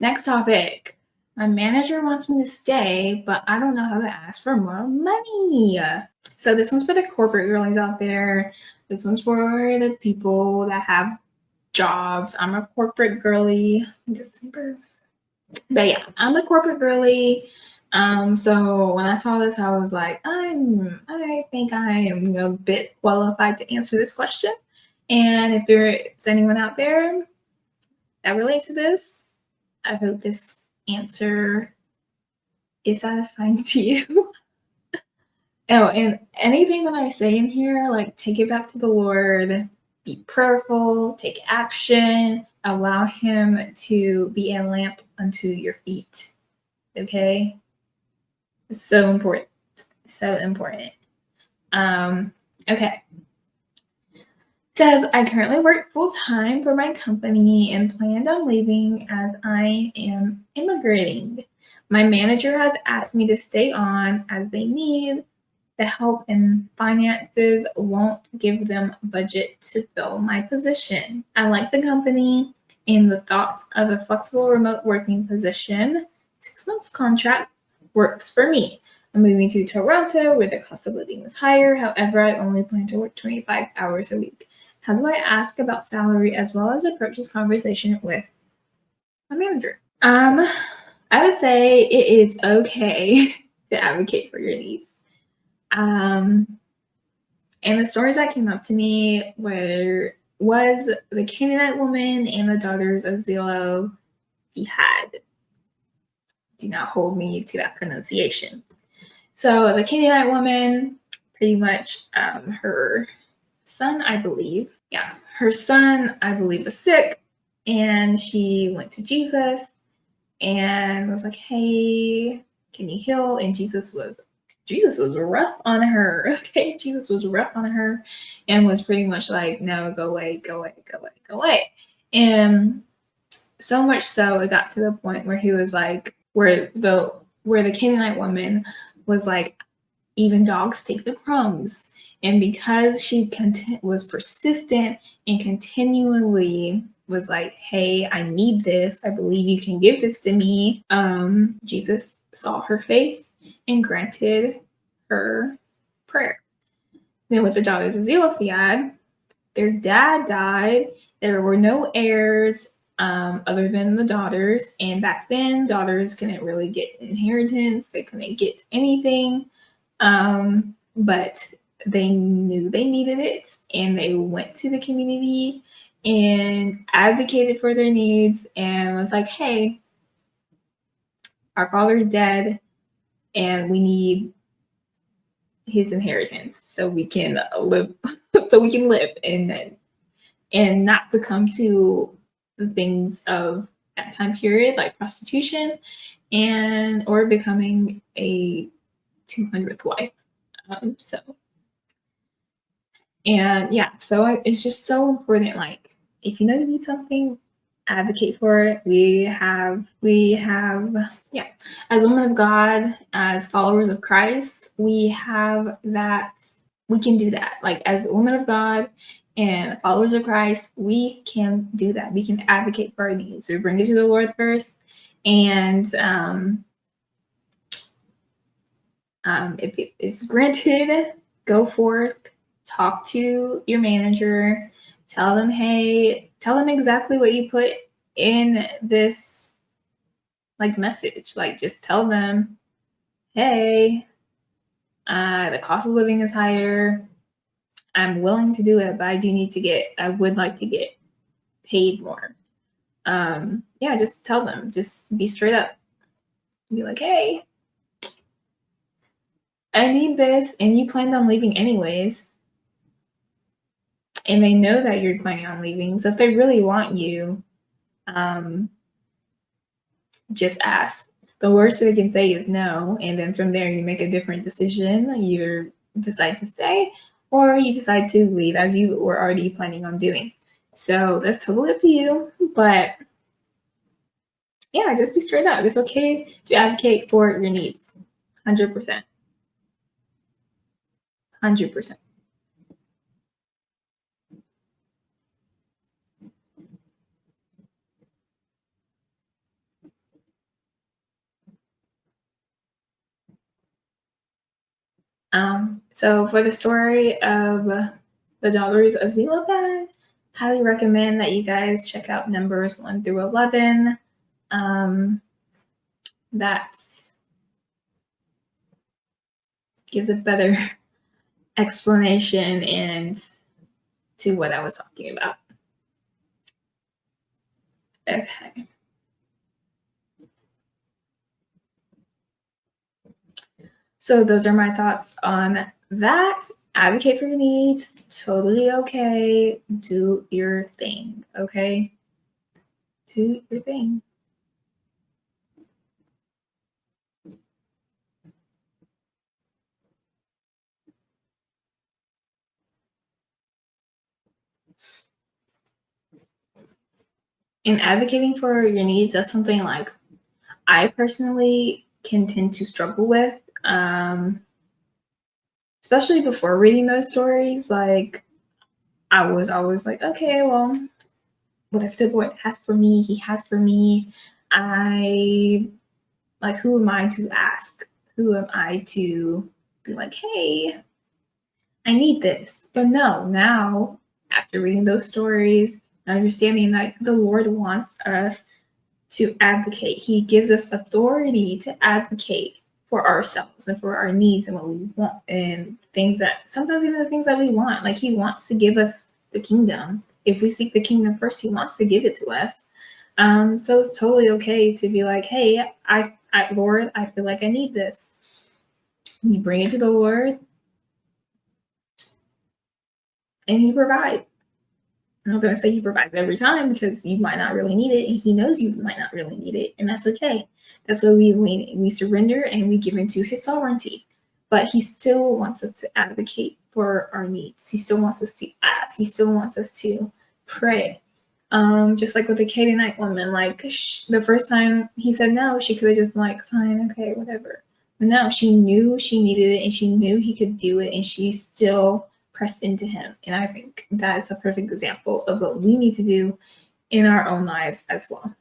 Next topic. My manager wants me to stay, but I don't know how to ask for more money. So this one's for the corporate girlies out there. This one's for the people that have jobs. I'm a corporate girly. December. But yeah, I'm a corporate girly. So when I saw this, I was like, I think I am a bit qualified to answer this question. And if there's anyone out there that relates to this, I hope this answer is satisfying to you. Oh, and anything that I say in here, like take it back to the Lord, be prayerful, take action, allow Him to be a lamp unto your feet. Okay? It's so important. So important. Okay. Says, I currently work full time for my company and planned on leaving as I am immigrating. My manager has asked me to stay on as they need the help, and finances won't give them budget to fill my position. I like the company and the thought of a flexible remote working position. 6 months contract works for me. I'm moving to Toronto where the cost of living is higher. However, I only plan to work 25 hours a week. How do I ask about salary as well as approach this conversation with my manager? I would say it is okay to advocate for your needs. And the stories that came up to me was the Canaanite woman and the daughters of Zelophehad. Do not hold me to that pronunciation. So the Canaanite woman, pretty much, her son, I believe, was sick, and she went to Jesus and was like, "Hey, can you heal?" And Jesus was rough on her. Okay, Jesus was rough on her, and was pretty much like, "No, go away, go away, go away, go away." And so much so, it got to the point where he was like, where the Canaanite woman was like, even dogs take the crumbs. And because she was persistent and continually was like, "Hey, I need this. I believe you can give this to me." Jesus saw her faith and granted her prayer. Then with the daughters of Zelophehad, their dad died. There were no heirs other than the daughters. And back then, daughters couldn't really get inheritance. They couldn't get anything. But they knew they needed it, and they went to the community and advocated for their needs and was like, "Hey, our father's dead and we need his inheritance so we can live and not succumb to the things of that time period, like prostitution and or becoming a 200th wife." So it's just so important. Like, if you know you need something, advocate for it. We have, yeah, as women of God, as followers of Christ, we have that, we can do that. Like, as women of God and followers of Christ, we can do that. We can advocate for our needs. We bring it to the Lord first. And if it's granted, go forth. Talk to your manager, tell them exactly what you put in this like message. Like, just tell them, "Hey, the cost of living is higher. I'm willing to do it, but I would like to get paid more." Yeah, just tell them, just be straight up. Be like, "Hey, I need this, and you planned on leaving anyways." And they know that you're planning on leaving. So if they really want you, just ask. The worst they can say is no. And then from there, you make a different decision. You either decide to stay or you decide to leave as you were already planning on doing. So that's totally up to you. But yeah, just be straight up. It's okay to advocate for your needs. 100%. 100%. So for the story of the daughters of Zelophehad, highly recommend that you guys check out numbers 1 through 11. That gives a better explanation and to what I was talking about. Okay. So those are my thoughts on that. Advocate for your needs. Totally okay. Do your thing. Okay. Do your thing. In advocating for your needs, that's something like I personally can tend to struggle with, especially before reading those stories. Like, I was always like, okay, well, whatever the Lord has for me, He has for me. Who am I to ask? Who am I to be like, hey, I need this? But no, now, after reading those stories, understanding that the Lord wants us to advocate. He gives us authority to advocate for ourselves and for our needs and what we want and things that sometimes even the things that we want. Like He wants to give us the kingdom. If we seek the kingdom first, He wants to give it to us. So it's totally okay to be like, hey, Lord, I feel like I need this. You bring it to the Lord and He provides. I'm not going to say He provides every time because you might not really need it, and He knows you might not really need it, and that's okay. That's why we surrender and we give into His sovereignty. But He still wants us to advocate for our needs. He still wants us to ask. He still wants us to pray. Just like with the Canaanite woman, like the first time He said no, she could have just been like, fine, okay, whatever. But no, she knew she needed it, and she knew He could do it, and she still pressed into Him. And I think that is a perfect example of what we need to do in our own lives as well.